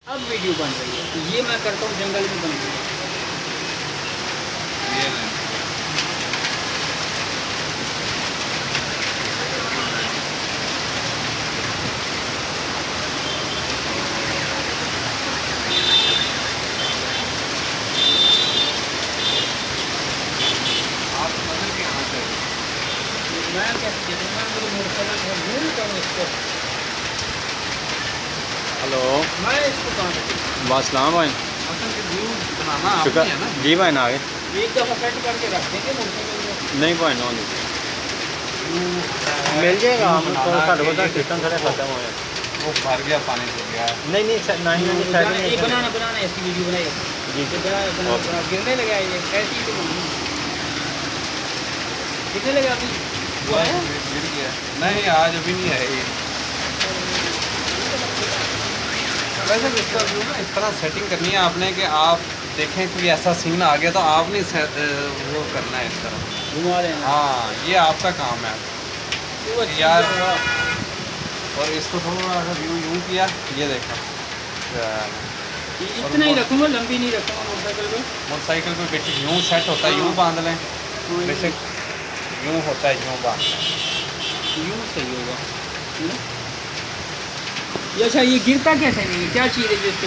अब वीडियो बन रही है, तो ये मैं करता हूँ जंगल में बन रही है। ये लें। आप मदद कहाँ से? मैं कैसे दे दूँगा, मेरे मोटरसाइकिल भूल करूँ इसको, हेलो मैं इसको कहाँ से दूँ? वासलाम भाई असल के व्यू बनाना आप शुक्र ही है ना? जी भाई ना आगे एक दफ़ा सेट करके रख देंगे मोटरसाइकिल में। नहीं भाई ना मिल जाएगा हम थोड़ा सा बता सिस्टम थोड़ा खत्म हो जाए वो भर गया, पानी से गया। नहीं नहीं नहीं नहीं बनाना सेटिंग बनाना इसकी वीडियो बनाइए जी तो बना गिरने लगा ये ऐसी ही तो बननी कितने लगा अभी वो है गिर गया नहीं, आज अभी नहीं है ये। वैसे इसका व्यू ना इस तरह सेटिंग करनी है आपने कि आप देखें कोई ऐसा सीन आ गया तो आप नहीं वो करना है इस तरह। घुमा लेना हाँ, ये आपका काम है तो अच्छी यार। जगह। और इसको थोड़ा सा व्यू यूँ किया, ये देखा इतना ही रखूँगा, लंबी नहीं रखूँगा मोटरसाइकिल पे। मोटरसाइकिल पे बेशक यूँ सेट होता है, यूँ बांध लें, बेशक यूँ होता है, यूँ बांध लें। यूँ सही होगा, है ना? ये अच्छा, ये गिरता कैसे नहीं है, क्या चीज़ है जो